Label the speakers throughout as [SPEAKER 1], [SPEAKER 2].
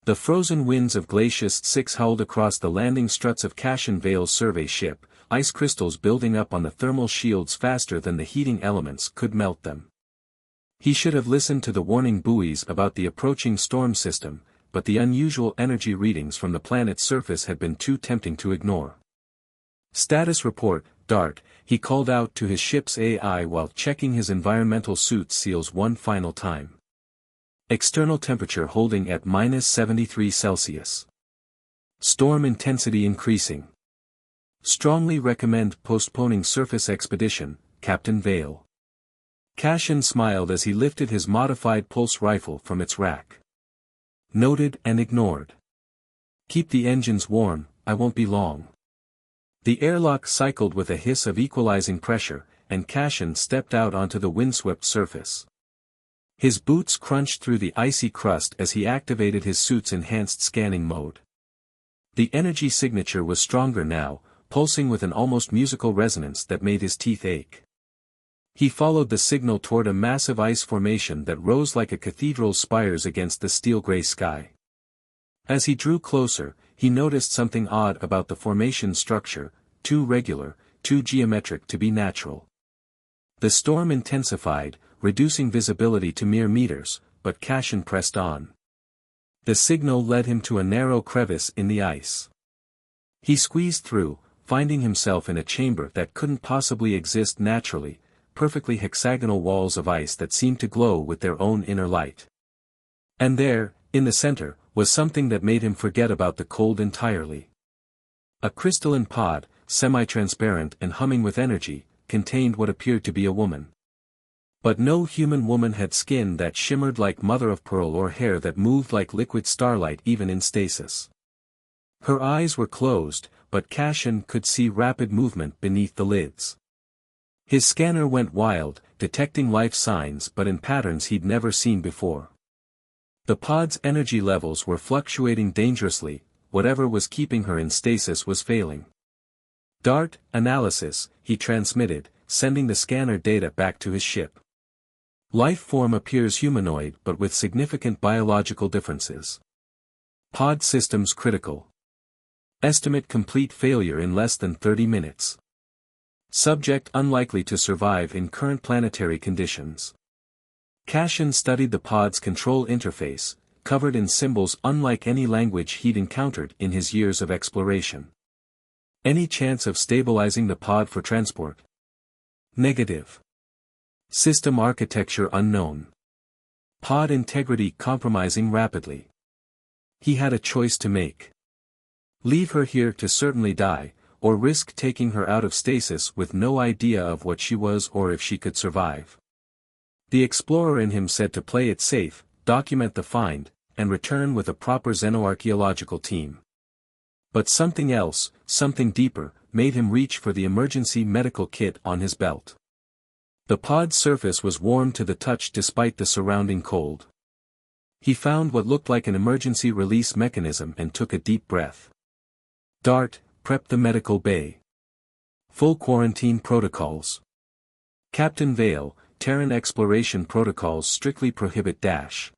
[SPEAKER 1] The frozen winds of Glacius 6 howled across the landing struts of Cashin Vale's survey ship, ice crystals building up on the thermal shields faster than the heating elements could melt them. He should have listened to the warning buoys about the approaching storm system, but the unusual energy readings from the planet's surface had been too tempting to ignore. Status report, DART, he called out to his ship's AI while checking his environmental suit seals one final time. External temperature holding at -73°C. Storm intensity increasing. Strongly recommend postponing surface expedition, Captain Vale. Cashin smiled as he lifted his modified pulse rifle from its rack. Noted and ignored. Keep the engines warm, I won't be long. The airlock cycled with a hiss of equalizing pressure, and Cashin stepped out onto the windswept surface. His boots crunched through the icy crust as he activated his suit's enhanced scanning mode. The energy signature was stronger now, pulsing with an almost musical resonance that made his teeth ache. He followed the signal toward a massive ice formation that rose like a cathedral's spires against the steel-gray sky. As he drew closer, he noticed something odd about the formation's structure, too regular, too geometric to be natural. The storm intensified, reducing visibility to mere meters, but Cashin pressed on. The signal led him to a narrow crevice in the ice. He squeezed through, finding himself in a chamber that couldn't possibly exist naturally, perfectly hexagonal walls of ice that seemed to glow with their own inner light. And there, in the center, was something that made him forget about the cold entirely. A crystalline pod, semi-transparent and humming with energy, contained what appeared to be a woman. But no human woman had skin that shimmered like mother-of-pearl or hair that moved like liquid starlight even in stasis. Her eyes were closed, but Cashin could see rapid movement beneath the lids. His scanner went wild, detecting life signs but in patterns he'd never seen before. The pod's energy levels were fluctuating dangerously, whatever was keeping her in stasis was failing. DART, analysis, he transmitted, sending the scanner data back to his ship. Life form appears humanoid but with significant biological differences. Pod systems critical. Estimate complete failure in less than 30 minutes. Subject unlikely to survive in current planetary conditions. Cashin studied the pod's control interface, covered in symbols unlike any language he'd encountered in his years of exploration. Any chance of stabilizing the pod for transport? Negative. System architecture unknown. Pod integrity compromising rapidly. He had a choice to make. Leave her here to certainly die, or risk taking her out of stasis with no idea of what she was or if she could survive. The explorer in him said to play it safe, document the find, and return with a proper xenoarchaeological team. But something else, something deeper, made him reach for the emergency medical kit on his belt. The pod's surface was warm to the touch despite the surrounding cold. He found what looked like an emergency release mechanism and took a deep breath. DART, prep the medical bay. Full quarantine protocols. Captain Vale, Terran exploration protocols strictly prohibit dash.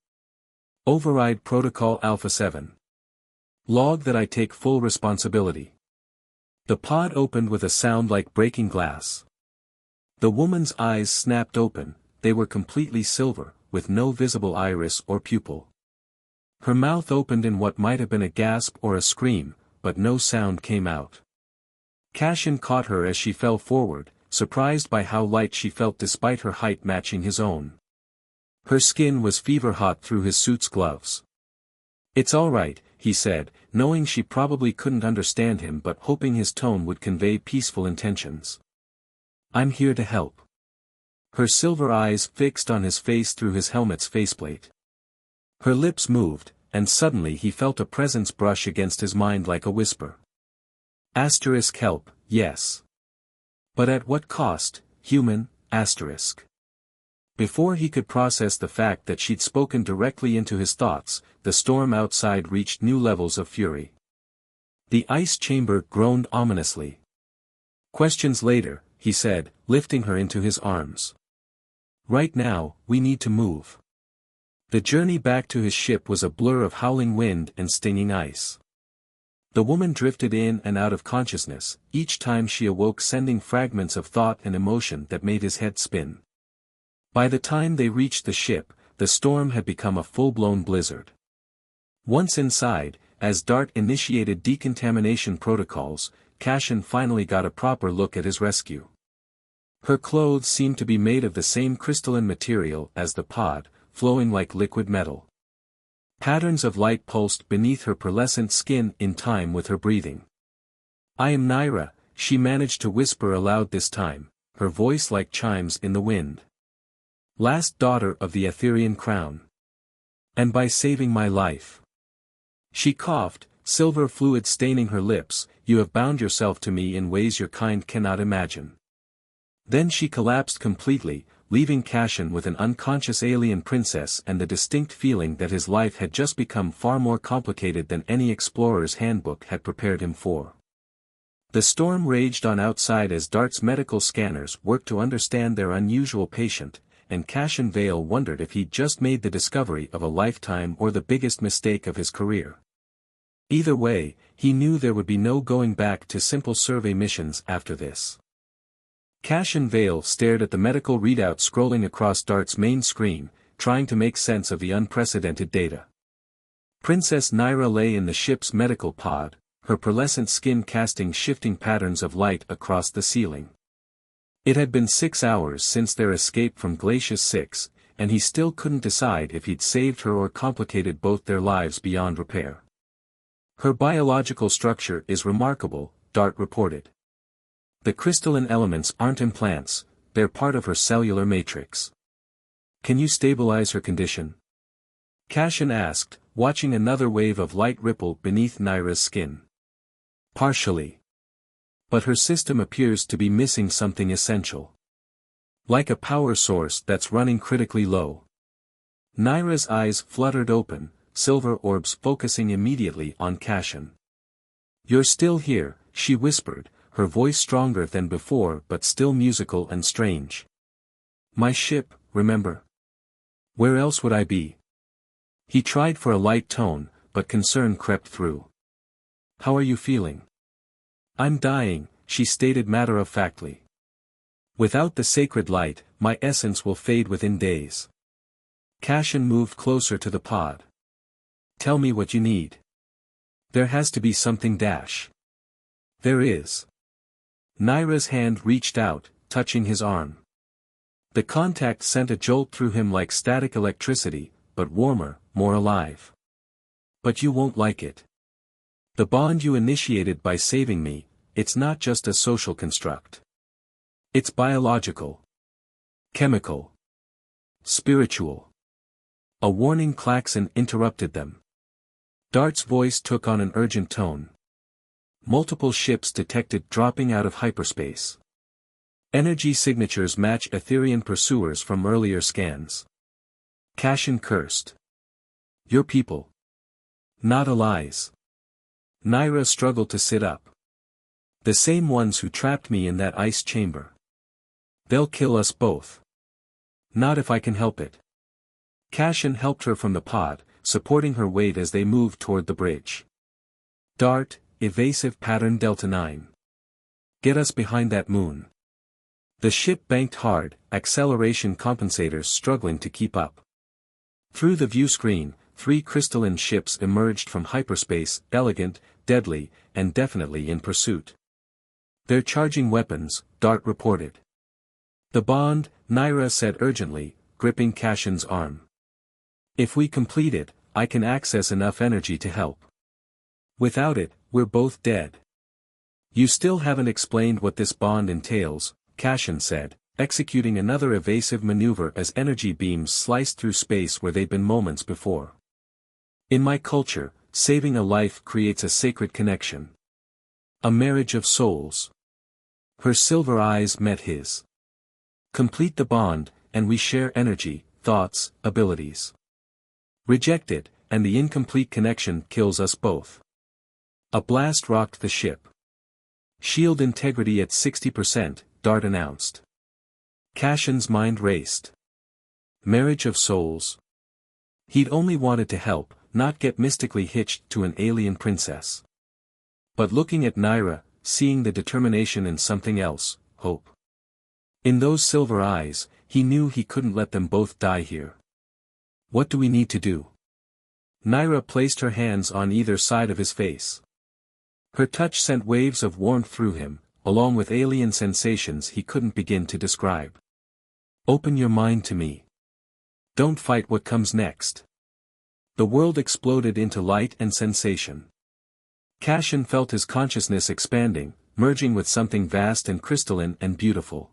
[SPEAKER 1] Override Protocol Alpha 7. Log that I take full responsibility. The pod opened with a sound like breaking glass. The woman's eyes snapped open, they were completely silver, with no visible iris or pupil. Her mouth opened in what might have been a gasp or a scream, but no sound came out. Cashin caught her as she fell forward, surprised by how light she felt despite her height matching his own. Her skin was fever-hot through his suit's gloves. "It's all right," he said, knowing she probably couldn't understand him but hoping his tone would convey peaceful intentions. "I'm here to help." Her silver eyes fixed on his face through his helmet's faceplate. Her lips moved, and suddenly he felt a presence brush against his mind like a whisper. Asterisk help, yes. But at what cost, human, asterisk. Before he could process the fact that she'd spoken directly into his thoughts, the storm outside reached new levels of fury. The ice chamber groaned ominously. "Questions later," he said, lifting her into his arms. "Right now, we need to move." The journey back to his ship was a blur of howling wind and stinging ice. The woman drifted in and out of consciousness, each time she awoke sending fragments of thought and emotion that made his head spin. By the time they reached the ship, the storm had become a full-blown blizzard. Once inside, as Dart initiated decontamination protocols, Cashin finally got a proper look at his rescue. Her clothes seemed to be made of the same crystalline material as the pod, flowing like liquid metal. Patterns of light pulsed beneath her pearlescent skin in time with her breathing. "I am Naira," she managed to whisper aloud this time, her voice like chimes in the wind. "Last daughter of the Aetherian crown. And by saving my life." She coughed, silver fluid staining her lips, "You have bound yourself to me in ways your kind cannot imagine." Then she collapsed completely, leaving Cashin with an unconscious alien princess and the distinct feeling that his life had just become far more complicated than any explorer's handbook had prepared him for. The storm raged on outside as Dart's medical scanners worked to understand their unusual patient, and Cashin Vale wondered if he'd just made the discovery of a lifetime or the biggest mistake of his career. Either way, he knew there would be no going back to simple survey missions after this. Cashin Vale stared at the medical readout scrolling across Dart's main screen, trying to make sense of the unprecedented data. Princess Naira lay in the ship's medical pod, her pearlescent skin casting shifting patterns of light across the ceiling. It had been 6 hours since their escape from Glacius 6, and he still couldn't decide if he'd saved her or complicated both their lives beyond repair. "Her biological structure is remarkable," Dart reported. "The crystalline elements aren't implants, they're part of her cellular matrix." "Can you stabilize her condition?" Cashin asked, watching another wave of light ripple beneath Naira's skin. "Partially. But her system appears to be missing something essential. Like a power source that's running critically low." Naira's eyes fluttered open, silver orbs focusing immediately on Cashin. "You're still here," she whispered, her voice stronger than before but still musical and strange. "My ship, remember? Where else would I be?" He tried for a light tone, but concern crept through. "How are you feeling?" "I'm dying," she stated matter-of-factly. "Without the sacred light, my essence will fade within days." Cashin moved closer to the pod. "Tell me what you need." "There has to be something dash." "There is." Naira's hand reached out, touching his arm. The contact sent a jolt through him like static electricity, but warmer, more alive. "But you won't like it. The bond you initiated by saving me, it's not just a social construct. It's biological. Chemical. Spiritual." A warning klaxon interrupted them. Dart's voice took on an urgent tone. "Multiple ships detected dropping out of hyperspace. Energy signatures match Aetherian pursuers from earlier scans." Cashin cursed. "Your people. Not allies." Naira struggled to sit up. "The same ones who trapped me in that ice chamber. They'll kill us both." "Not if I can help it." Cashin helped her from the pod, supporting her weight as they moved toward the bridge. "Dart, evasive pattern Delta 9. Get us behind that moon." The ship banked hard, acceleration compensators struggling to keep up. Through the view screen, 3 crystalline ships emerged from hyperspace, elegant, deadly, and definitely in pursuit. "They're charging weapons," Dart reported. "The bond," Naira said urgently, gripping Cashin's arm. "If we complete it, I can access enough energy to help. Without it, we're both dead." "You still haven't explained what this bond entails," Cashin said, executing another evasive maneuver as energy beams sliced through space where they'd been moments before. "In my culture, saving a life creates a sacred connection. A marriage of souls." Her silver eyes met his. "Complete the bond, and we share energy, thoughts, abilities. Reject it, and the incomplete connection kills us both." A blast rocked the ship. "Shield integrity at 60%, Dart announced. Cashin's mind raced. "Marriage of souls. He'd only wanted to help, not get mystically hitched to an alien princess. But looking at Naira, seeing the determination in something else, hope. In those silver eyes, he knew he couldn't let them both die here. What do we need to do? Naira placed her hands on either side of his face. Her touch sent waves of warmth through him, along with alien sensations he couldn't begin to describe. Open your mind to me. Don't fight what comes next. The world exploded into light and sensation. Cassian felt his consciousness expanding, merging with something vast and crystalline and beautiful.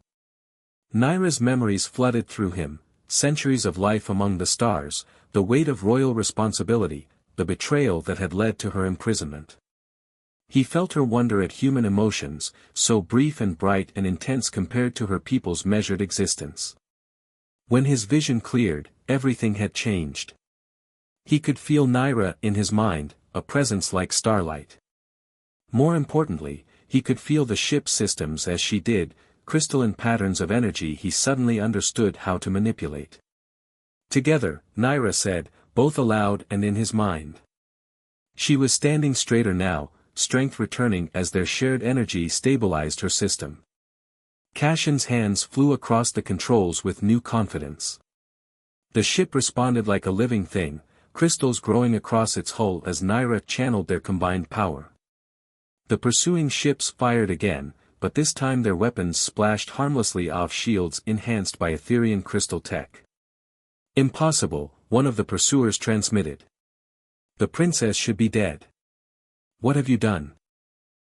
[SPEAKER 1] Naira's memories flooded through him, centuries of life among the stars, the weight of royal responsibility, the betrayal that had led to her imprisonment. He felt her wonder at human emotions, so brief and bright and intense compared to her people's measured existence. When his vision cleared, everything had changed. He could feel Naira in his mind, a presence like starlight. More importantly, he could feel the ship's systems as she did, crystalline patterns of energy he suddenly understood how to manipulate. Together, Naira said, both aloud and in his mind. She was standing straighter now, strength returning as their shared energy stabilized her system. Cassian's hands flew across the controls with new confidence. The ship responded like a living thing, crystals growing across its hull as Naira channeled their combined power. The pursuing ships fired again, but this time their weapons splashed harmlessly off shields enhanced by Etherian crystal tech. Impossible, one of the pursuers transmitted. The princess should be dead. What have you done?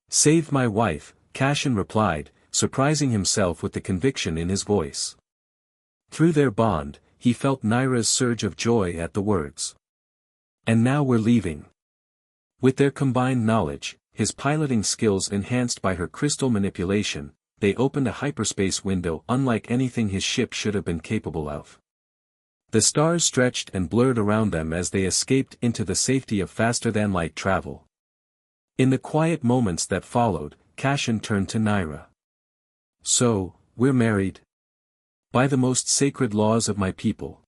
[SPEAKER 1] Saved my wife, Cassian replied, surprising himself with the conviction in his voice. Through their bond, he felt Naira's surge of joy at the words. And now we're leaving. With their combined knowledge, his piloting skills enhanced by her crystal manipulation, they opened a hyperspace window unlike anything his ship should have been capable of. The stars stretched and blurred around them as they escaped into the safety of faster-than-light travel. In the quiet moments that followed, Cassian turned to Naira. So, we're married? By the most sacred laws of my people.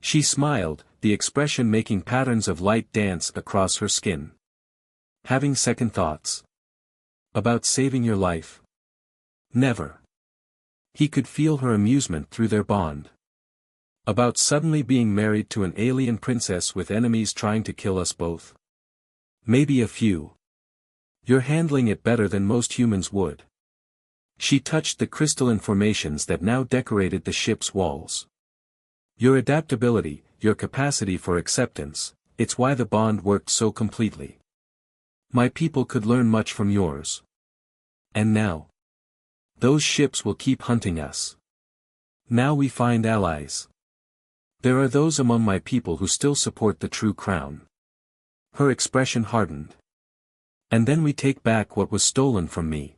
[SPEAKER 1] She smiled, the expression making patterns of light dance across her skin. Having second thoughts? About saving your life? Never. He could feel her amusement through their bond. About suddenly being married to an alien princess with enemies trying to kill us both? Maybe a few. You're handling it better than most humans would. She touched the crystalline formations that now decorated the ship's walls. Your adaptability, your capacity for acceptance, it's why the bond worked so completely. My people could learn much from yours. And now? Those ships will keep hunting us. Now we find allies. There are those among my people who still support the true crown. Her expression hardened. And then we take back what was stolen from me.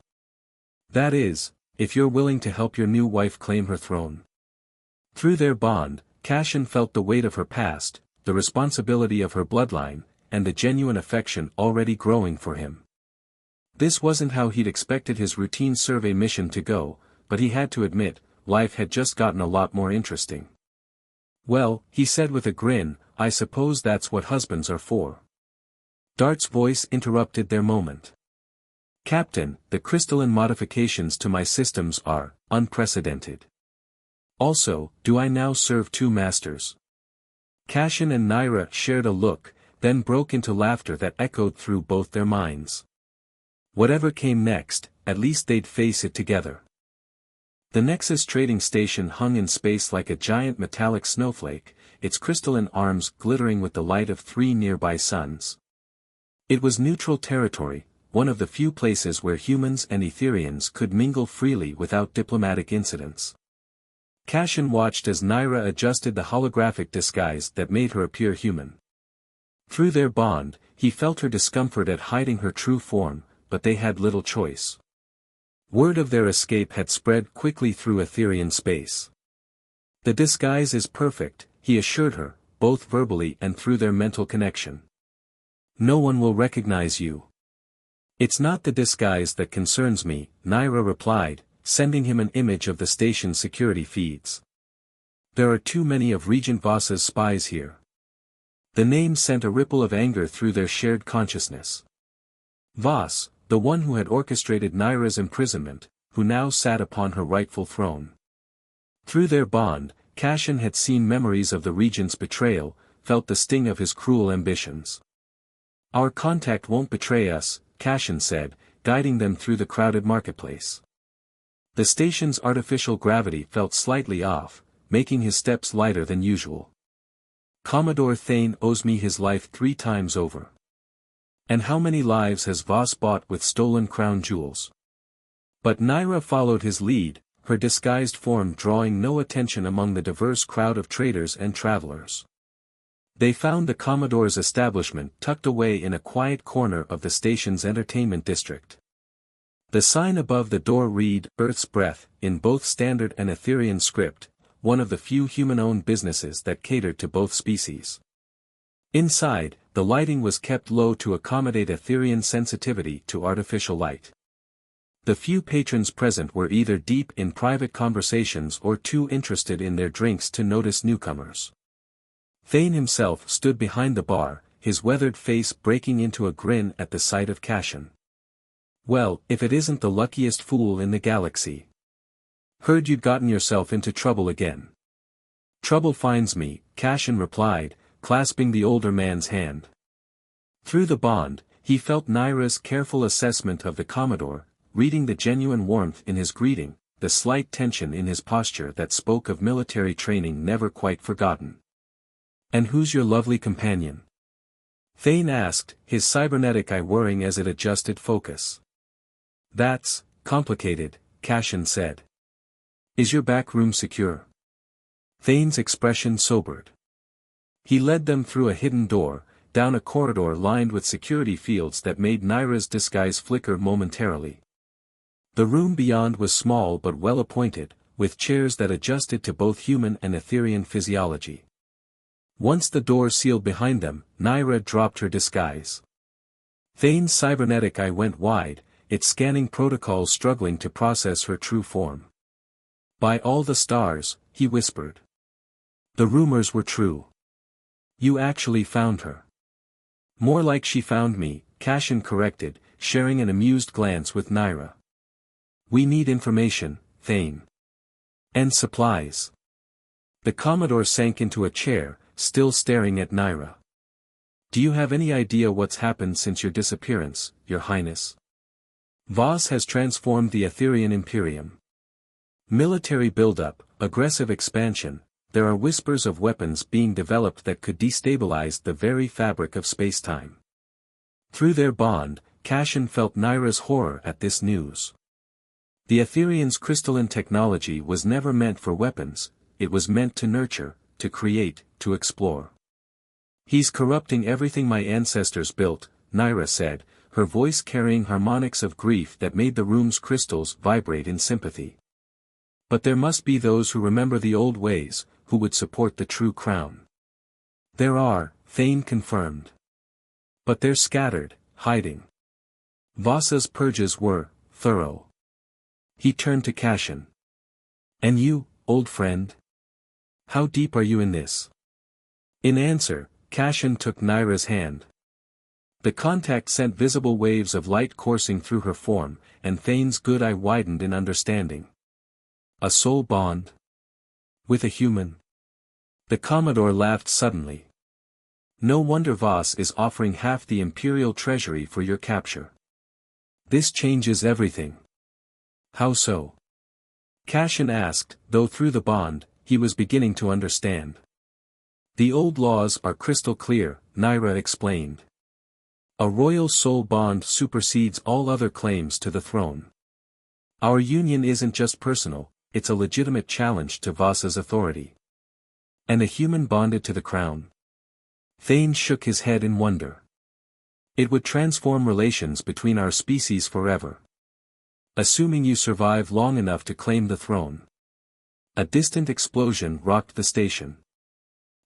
[SPEAKER 1] That is, if you're willing to help your new wife claim her throne. Through their bond, Cassian felt the weight of her past, the responsibility of her bloodline, and the genuine affection already growing for him. This wasn't how he'd expected his routine survey mission to go, but he had to admit, life had just gotten a lot more interesting. Well, he said with a grin, I suppose that's what husbands are for. Dart's voice interrupted their moment. Captain, the crystalline modifications to my systems are unprecedented. Also, do I now serve two masters? Cassian and Naira shared a look, then broke into laughter that echoed through both their minds. Whatever came next, at least they'd face it together. The Nexus trading station hung in space like a giant metallic snowflake, its crystalline arms glittering with the light of 3 nearby suns. It was neutral territory, one of the few places where humans and Etherians could mingle freely without diplomatic incidents. Cassian watched as Naira adjusted the holographic disguise that made her appear human. Through their bond, he felt her discomfort at hiding her true form, but they had little choice. Word of their escape had spread quickly through Etherian space. The disguise is perfect, he assured her, both verbally and through their mental connection. No one will recognize you. It's not the disguise that concerns me, Naira replied, sending him an image of the station's security feeds. There are too many of Regent Voss's spies here. The name sent a ripple of anger through their shared consciousness. Voss, the one who had orchestrated Naira's imprisonment, who now sat upon her rightful throne. Through their bond, Cassian had seen memories of the regent's betrayal, felt the sting of his cruel ambitions. "Our contact won't betray us," Cassian said, guiding them through the crowded marketplace. The station's artificial gravity felt slightly off, making his steps lighter than usual. "Commodore Thane owes me his life 3 times over. And how many lives has Voss bought with stolen crown jewels?" But Naira followed his lead, her disguised form drawing no attention among the diverse crowd of traders and travelers. They found the Commodore's establishment tucked away in a quiet corner of the station's entertainment district. The sign above the door read, "Earth's Breath," in both Standard and Etherian script, one of the few human-owned businesses that catered to both species. Inside, the lighting was kept low to accommodate Etherian sensitivity to artificial light. The few patrons present were either deep in private conversations or too interested in their drinks to notice newcomers. Thane himself stood behind the bar, his weathered face breaking into a grin at the sight of Cassian. "Well, if it isn't the luckiest fool in the galaxy. Heard you'd gotten yourself into trouble again." "Trouble finds me," Cassian replied, clasping the older man's hand. Through the bond, he felt Naira's careful assessment of the Commodore, reading the genuine warmth in his greeting, the slight tension in his posture that spoke of military training never quite forgotten. "And who's your lovely companion?" Thane asked, his cybernetic eye whirring as it adjusted focus. "That's complicated," Cassian said. "Is your back room secure?" Thane's expression sobered. He led them through a hidden door, down a corridor lined with security fields that made Naira's disguise flicker momentarily. The room beyond was small but well appointed, with chairs that adjusted to both human and Etherian physiology. Once the door sealed behind them, Naira dropped her disguise. Thane's cybernetic eye went wide, its scanning protocols struggling to process her true form. "By all the stars," he whispered. "The rumors were true. You actually found her." "More like she found me," Cassian corrected, sharing an amused glance with Naira. "We need information, Thane. And supplies." The Commodore sank into a chair, still staring at Naira. "Do you have any idea what's happened since your disappearance, Your Highness?" "Voss has transformed the Etherian Imperium. Military buildup, aggressive expansion, there are whispers of weapons being developed that could destabilize the very fabric of spacetime." Through their bond, Cassian felt Naira's horror at this news. The Etherian's crystalline technology was never meant for weapons, it was meant to nurture, to create, to explore. "He's corrupting everything my ancestors built," Naira said, her voice carrying harmonics of grief that made the room's crystals vibrate in sympathy. "But there must be those who remember the old ways, who would support the true crown." "There are," Thane confirmed. "But they're scattered, hiding." Voss's purges were thorough. He turned to Cassian. "And you, old friend? How deep are you in this?" In answer, Cassian took Naira's hand. The contact sent visible waves of light coursing through her form, and Thane's good eye widened in understanding. "A soul bond? With a human?" The Commodore laughed suddenly. "No wonder Voss is offering half the Imperial treasury for your capture. This changes everything." "How so?" Cassian asked, though through the bond, he was beginning to understand. "The old laws are crystal clear," Naira explained. "A royal soul bond supersedes all other claims to the throne. Our union isn't just personal, it's a legitimate challenge to Voss's authority." "And a human bonded to the crown?" Thane shook his head in wonder. "It would transform relations between our species forever. Assuming you survive long enough to claim the throne." A distant explosion rocked the station.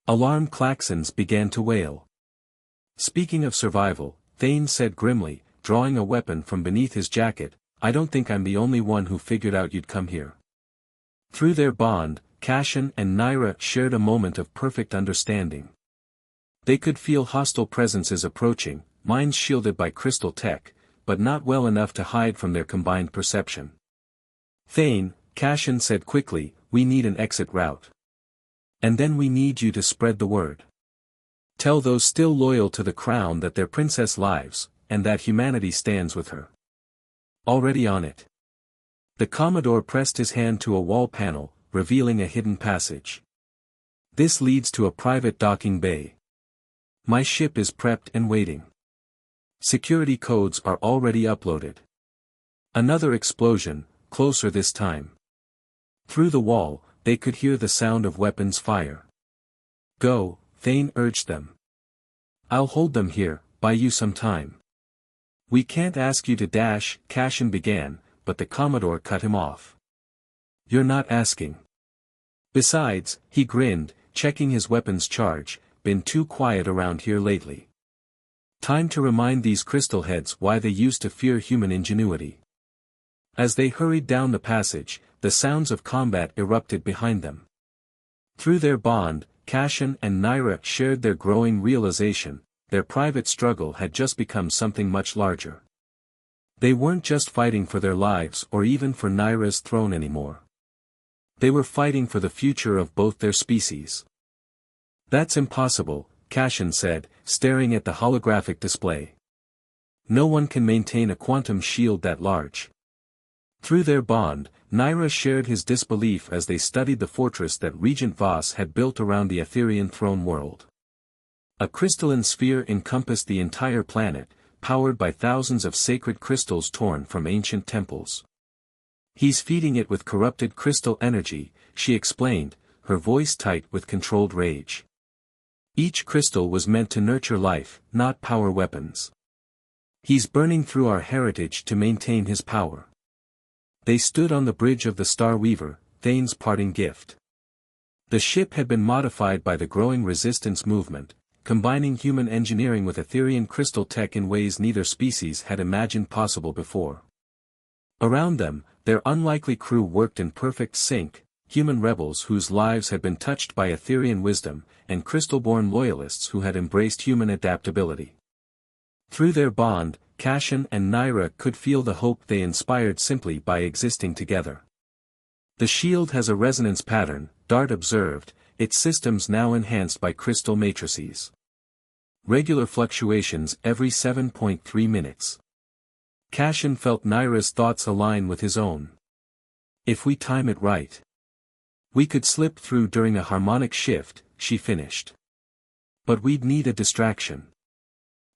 [SPEAKER 1] Alarm klaxons began to wail. "Speaking of survival," Thane said grimly, drawing a weapon from beneath his jacket, "I don't think I'm the only one who figured out you'd come here." Through their bond, Cassian and Naira shared a moment of perfect understanding. They could feel hostile presences approaching, minds shielded by crystal tech, but not well enough to hide from their combined perception. Thane, Cashin said quickly, we need an exit route. And then we need you to spread the word. Tell those still loyal to the crown that their princess lives, and that humanity stands with her. Already on it. The Commodore pressed his hand to a wall panel, revealing a hidden passage. This leads to a private docking bay. My ship is prepped and waiting. Security codes are already uploaded. Another explosion, closer this time. Through the wall, they could hear the sound of weapons fire. Go, Thane urged them. I'll hold them here, buy you some time. We can't ask you to dash, Cashin began, but the Commodore cut him off. You're not asking. Besides, he grinned, checking his weapons charge, been too quiet around here lately. Time to remind these crystal heads why they used to fear human ingenuity. As they hurried down the passage, the sounds of combat erupted behind them. Through their bond, Cashin and Naira shared their growing realization, their private struggle had just become something much larger. They weren't just fighting for their lives or even for Naira's throne anymore. They were fighting for the future of both their species. That's impossible, Cashin said, staring at the holographic display. No one can maintain a quantum shield that large. Through their bond, Naira shared his disbelief as they studied the fortress that Regent Voss had built around the Etherian throne world. A crystalline sphere encompassed the entire planet, powered by thousands of sacred crystals torn from ancient temples. He's feeding it with corrupted crystal energy, she explained, her voice tight with controlled rage. Each crystal was meant to nurture life, not power weapons. He's burning through our heritage to maintain his power. They stood on the bridge of the Star Weaver, Thane's parting gift. The ship had been modified by the growing resistance movement, combining human engineering with Etherian crystal tech in ways neither species had imagined possible before. Around them, their unlikely crew worked in perfect sync, human rebels whose lives had been touched by Etherian wisdom, and crystal-born loyalists who had embraced human adaptability. Through their bond, Cashin and Naira could feel the hope they inspired simply by existing together. The shield has a resonance pattern, Dart observed, its systems now enhanced by crystal matrices. Regular fluctuations every 7.3 minutes. Cashin felt Naira's thoughts align with his own. If we time it right. We could slip through during a harmonic shift, she finished. But we'd need a distraction.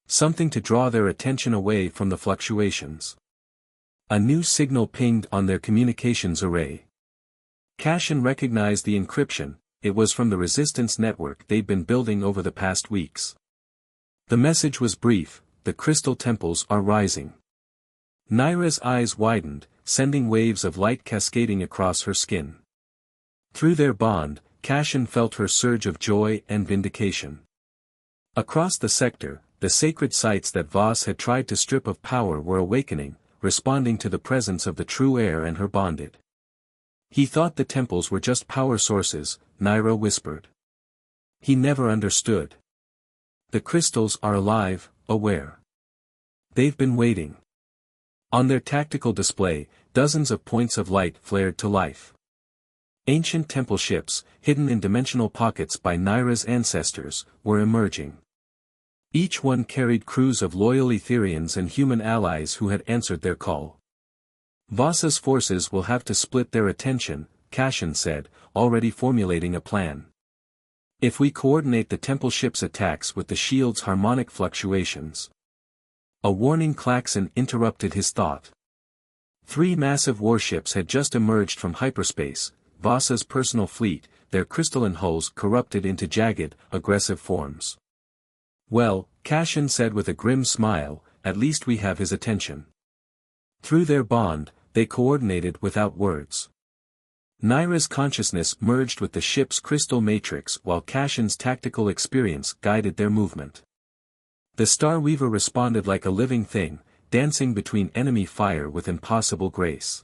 [SPEAKER 1] Something to draw their attention away from the fluctuations. A new signal pinged on their communications array. Cashin recognized the encryption, it was from the resistance network they'd been building over the past weeks. The message was brief, the crystal temples are rising. Naira's eyes widened, sending waves of light cascading across her skin. Through their bond, Cashin felt her surge of joy and vindication. Across the sector, the sacred sites that Voss had tried to strip of power were awakening, responding to the presence of the true heir and her bonded. He thought the temples were just power sources, Naira whispered. He never understood. The crystals are alive, aware. They've been waiting. On their tactical display, dozens of points of light flared to life. Ancient temple ships, hidden in dimensional pockets by Naira's ancestors, were emerging. Each one carried crews of loyal Etherians and human allies who had answered their call. Voss's forces will have to split their attention, Cashin said, already formulating a plan. If we coordinate the temple ship's attacks with the shield's harmonic fluctuations. A warning klaxon interrupted his thought. 3 massive warships had just emerged from hyperspace, Voss's personal fleet, their crystalline hulls corrupted into jagged, aggressive forms. Well, Cashin said with a grim smile, at least we have his attention. Through their bond, they coordinated without words. Naira's consciousness merged with the ship's crystal matrix while Cashin's tactical experience guided their movement. The Star Weaver responded like a living thing, dancing between enemy fire with impossible grace.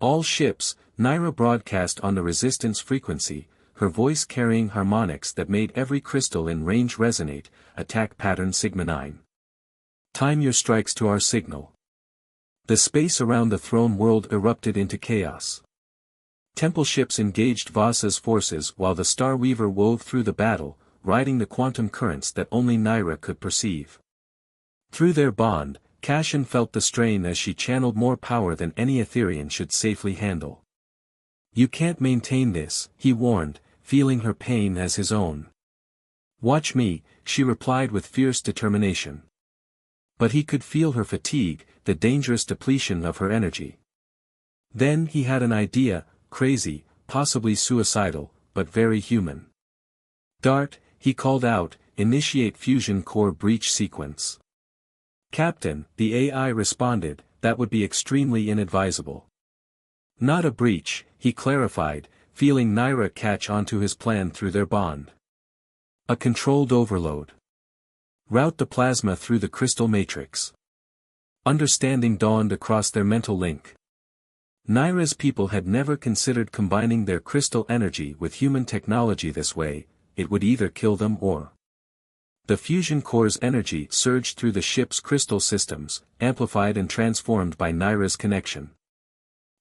[SPEAKER 1] All ships, Naira broadcast on the resistance frequency, her voice carrying harmonics that made every crystal in range resonate. Attack pattern Sigma 9. Time your strikes to our signal. The space around the throne world erupted into chaos. Temple ships engaged Vasa's forces while the Star Weaver wove through the battle, riding the quantum currents that only Naira could perceive. Through their bond, Cassian felt the strain as she channeled more power than any Etherean should safely handle. "You can't maintain this," he warned, feeling her pain as his own. "Watch me," she replied with fierce determination. But he could feel her fatigue, the dangerous depletion of her energy. Then he had an idea, crazy, possibly suicidal, but very human. "Dart," he called out, "initiate fusion core breach sequence." "Captain," the AI responded, "that would be extremely inadvisable." "Not a breach," he clarified, feeling Naira catch onto his plan through their bond. "A controlled overload. Route the plasma through the crystal matrix." Understanding dawned across their mental link. Naira's people had never considered combining their crystal energy with human technology this way. It would either kill them or. The fusion core's energy surged through the ship's crystal systems, amplified and transformed by Naira's connection.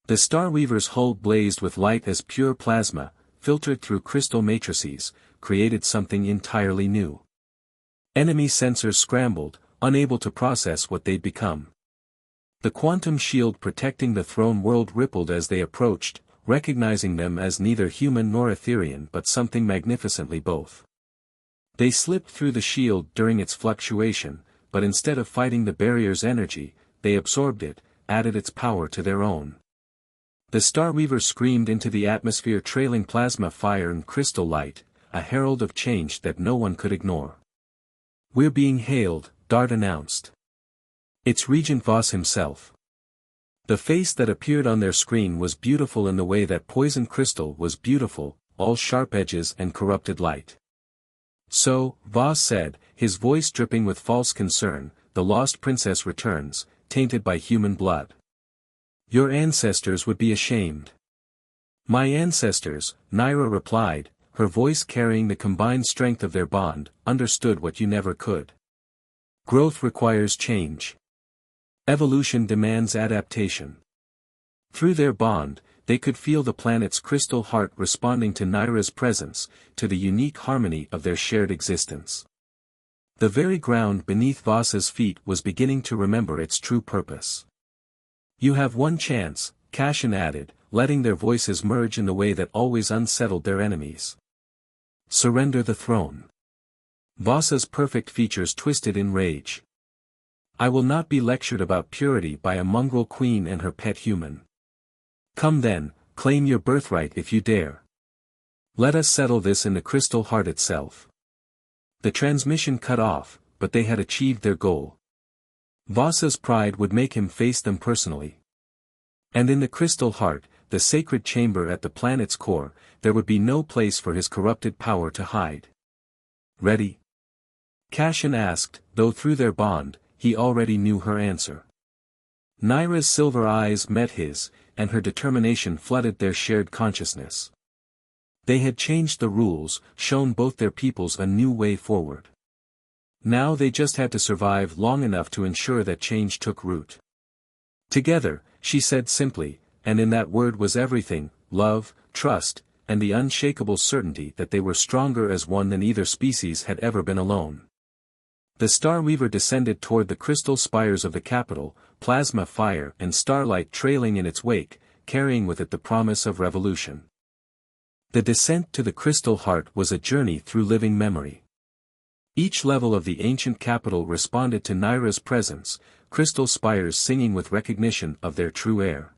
[SPEAKER 1] The Star Weaver's hull blazed with light as pure plasma, filtered through crystal matrices, created something entirely new. Enemy sensors scrambled, unable to process what they'd become. The quantum shield protecting the throne world rippled as they approached, recognizing them as neither human nor Etherean but something magnificently both. They slipped through the shield during its fluctuation, but instead of fighting the barrier's energy, they absorbed it, added its power to their own. The Star Weaver screamed into the atmosphere, trailing plasma fire and crystal light, a herald of change that no one could ignore. "We're being hailed," Dart announced. "It's Regent Voss himself." The face that appeared on their screen was beautiful in the way that poison crystal was beautiful, all sharp edges and corrupted light. "So," Voss said, his voice dripping with false concern, "the lost princess returns, tainted by human blood. Your ancestors would be ashamed." "My ancestors," Naira replied, her voice carrying the combined strength of their bond, "understood what you never could. Growth requires change. Evolution demands adaptation." Through their bond, they could feel the planet's crystal heart responding to Naira's presence, to the unique harmony of their shared existence. The very ground beneath Vasa's feet was beginning to remember its true purpose. "You have one chance," Cassian added, letting their voices merge in the way that always unsettled their enemies. "Surrender the throne." Vasa's perfect features twisted in rage. "I will not be lectured about purity by a mongrel queen and her pet human. Come then, claim your birthright if you dare. Let us settle this in the crystal heart itself." The transmission cut off, but they had achieved their goal. Vasa's pride would make him face them personally. And in the crystal heart, the sacred chamber at the planet's core, there would be no place for his corrupted power to hide. "Ready?" Cassian asked, though through their bond, he already knew her answer. Naira's silver eyes met his, and her determination flooded their shared consciousness. They had changed the rules, shown both their peoples a new way forward. Now they just had to survive long enough to ensure that change took root. "Together," she said simply, and in that word was everything: love, trust, and the unshakable certainty that they were stronger as one than either species had ever been alone. The Star Weaver descended toward the crystal spires of the capital, plasma fire and starlight trailing in its wake, carrying with it the promise of revolution. The descent to the crystal heart was a journey through living memory. Each level of the ancient capital responded to Naira's presence, crystal spires singing with recognition of their true heir.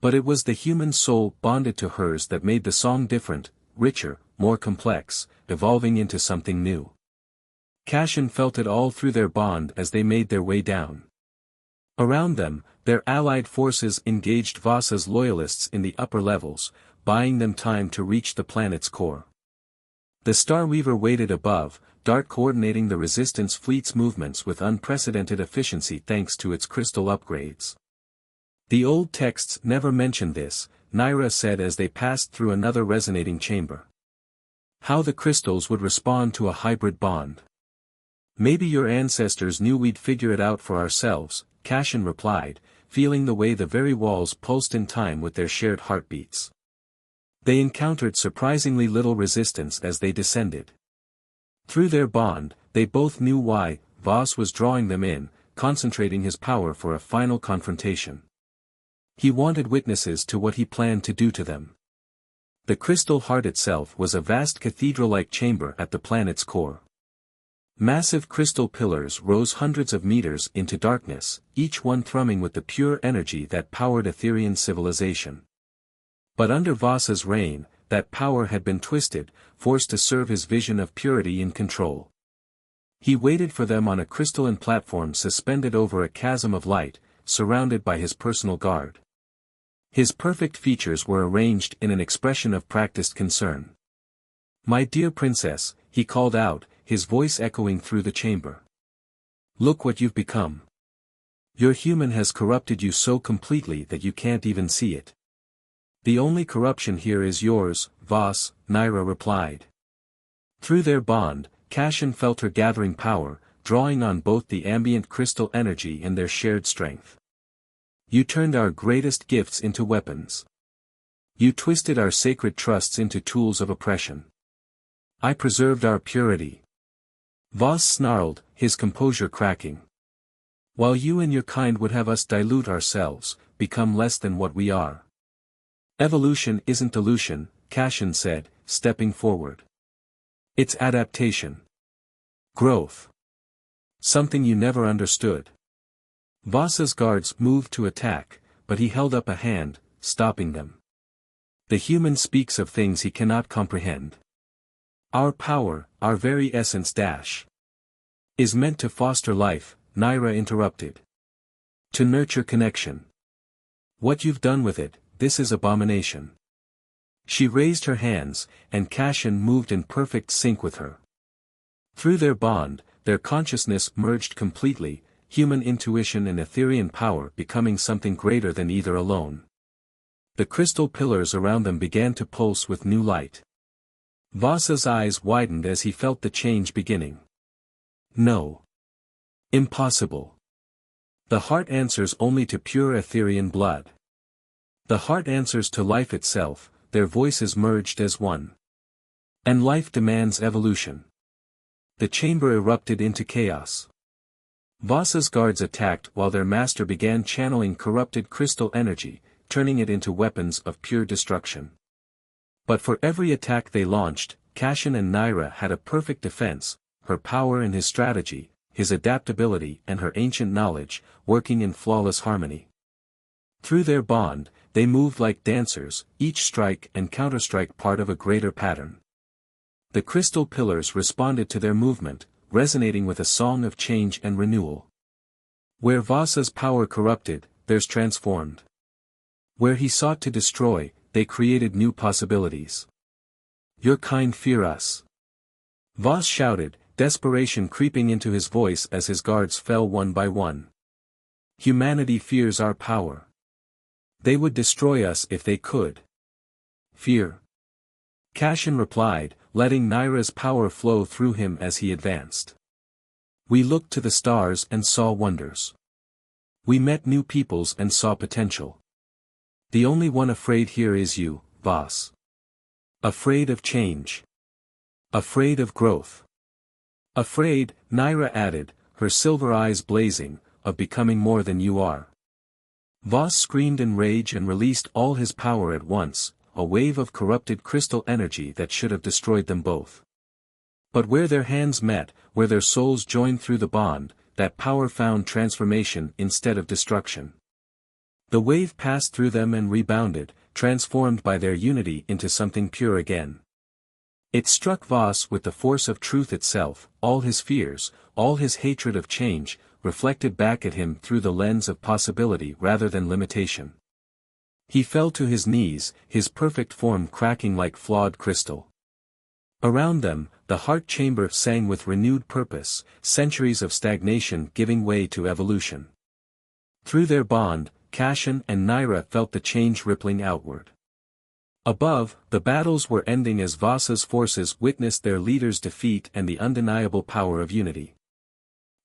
[SPEAKER 1] But it was the human soul bonded to hers that made the song different, richer, more complex, evolving into something new. Cassian felt it all through their bond as they made their way down. Around them, their allied forces engaged Vasa's loyalists in the upper levels, buying them time to reach the planet's core. The Star Weaver waited above, Dart coordinating the Resistance fleet's movements with unprecedented efficiency thanks to its crystal upgrades. "The old texts never mentioned this," Naira said as they passed through another resonating chamber. How the crystals would respond to a hybrid bond. Maybe your ancestors knew we'd figure it out for ourselves, Cashin replied, feeling the way the very walls pulsed in time with their shared heartbeats. They encountered surprisingly little resistance as they descended. Through their bond, they both knew why Voss was drawing them in, concentrating his power for a final confrontation. He wanted witnesses to what he planned to do to them. The crystal heart itself was a vast cathedral-like chamber at the planet's core. Massive crystal pillars rose hundreds of meters into darkness, each one thrumming with the pure energy that powered Etherean civilization. But under Voss's reign, that power had been twisted, forced to serve his vision of purity and control. He waited for them on a crystalline platform suspended over a chasm of light, surrounded by his personal guard. His perfect features were arranged in an expression of practiced concern. "My dear princess," he called out, his voice echoing through the chamber. "Look what you've become. Your human has corrupted you so completely that you can't even see it." "The only corruption here is yours, Voss," Naira replied. Through their bond, Cashin felt her gathering power, drawing on both the ambient crystal energy and their shared strength. "You turned our greatest gifts into weapons. You twisted our sacred trusts into tools of oppression. I preserved our purity." Voss snarled, his composure cracking. "While you and your kind would have us dilute ourselves, become less than what we are." "Evolution isn't dilution," Cashin said, stepping forward. "It's adaptation. Growth. Something you never understood." Voss's guards moved to attack, but he held up a hand, stopping them. "The human speaks of things he cannot comprehend. Our power, our very essence is meant to foster life," Naira interrupted. "To nurture connection. What you've done with it, this is abomination." She raised her hands, and Cashin moved in perfect sync with her. Through their bond, their consciousness merged completely, human intuition and Etherean power becoming something greater than either alone. The crystal pillars around them began to pulse with new light. Voss's eyes widened as he felt the change beginning. "No. Impossible. The heart answers only to pure Etherean blood. The heart answers to life itself," their voices merged as one. "And life demands evolution." The chamber erupted into chaos. Voss's guards attacked while their master began channeling corrupted crystal energy, turning it into weapons of pure destruction. But for every attack they launched, Cashin and Naira had a perfect defense, her power and his strategy, his adaptability and her ancient knowledge, working in flawless harmony. Through their bond, they moved like dancers, each strike and counterstrike part of a greater pattern. The crystal pillars responded to their movement, resonating with a song of change and renewal. Where Voss's power corrupted, theirs transformed. Where he sought to destroy, they created new possibilities. "Your kind fear us," Voss shouted, desperation creeping into his voice as his guards fell one by one. "Humanity fears our power. They would destroy us if they could." "Fear?" Cashin replied, letting Naira's power flow through him as he advanced. "We looked to the stars and saw wonders. We met new peoples and saw potential. The only one afraid here is you, Voss. Afraid of change. Afraid of growth. Afraid," Naira added, her silver eyes blazing, "of becoming more than you are." Voss screamed in rage and released all his power at once, a wave of corrupted crystal energy that should have destroyed them both. But where their hands met, where their souls joined through the bond, that power found transformation instead of destruction. The wave passed through them and rebounded, transformed by their unity into something pure again. It struck Voss with the force of truth itself, all his fears, all his hatred of change, reflected back at him through the lens of possibility rather than limitation. He fell to his knees, his perfect form cracking like flawed crystal. Around them, the heart chamber sang with renewed purpose, centuries of stagnation giving way to evolution. Through their bond, Cashin and Naira felt the change rippling outward. Above, the battles were ending as Vasa's forces witnessed their leader's defeat and the undeniable power of unity.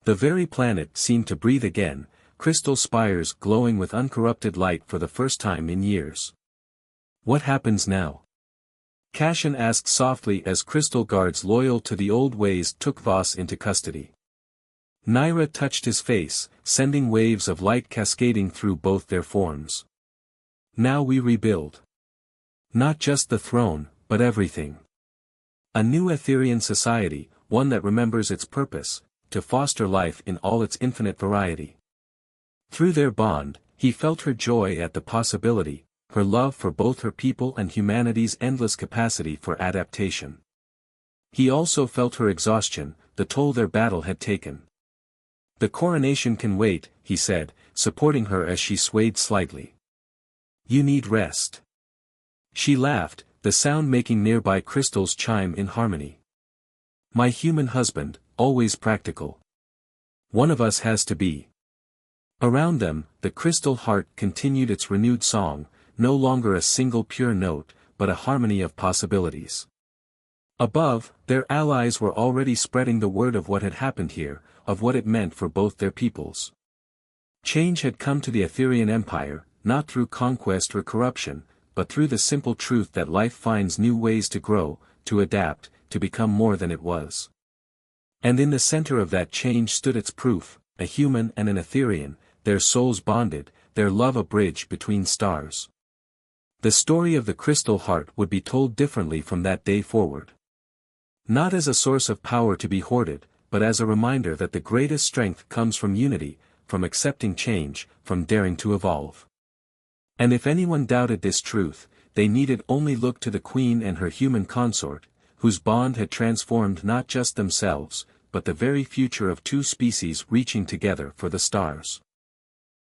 [SPEAKER 1] The very planet seemed to breathe again, crystal spires glowing with uncorrupted light for the first time in years. What happens now? Cashin asked softly as crystal guards loyal to the old ways took Vas into custody. Naira touched his face, sending waves of light cascading through both their forms. Now we rebuild. Not just the throne, but everything. A new Etherean society, one that remembers its purpose, to foster life in all its infinite variety. Through their bond, he felt her joy at the possibility, her love for both her people and humanity's endless capacity for adaptation. He also felt her exhaustion, the toll their battle had taken. The coronation can wait, he said, supporting her as she swayed slightly. You need rest. She laughed, the sound making nearby crystals chime in harmony. My human husband, always practical. One of us has to be. Around them, the crystal heart continued its renewed song, no longer a single pure note, but a harmony of possibilities. Above, their allies were already spreading the word of what had happened here, of what it meant for both their peoples. Change had come to the Etherean Empire, not through conquest or corruption, but through the simple truth that life finds new ways to grow, to adapt, to become more than it was. And in the center of that change stood its proof, a human and an Etherean, their souls bonded, their love a bridge between stars. The story of the crystal heart would be told differently from that day forward. Not as a source of power to be hoarded, but as a reminder that the greatest strength comes from unity, from accepting change, from daring to evolve. And if anyone doubted this truth, they needed only look to the queen and her human consort, whose bond had transformed not just themselves, but the very future of two species reaching together for the stars.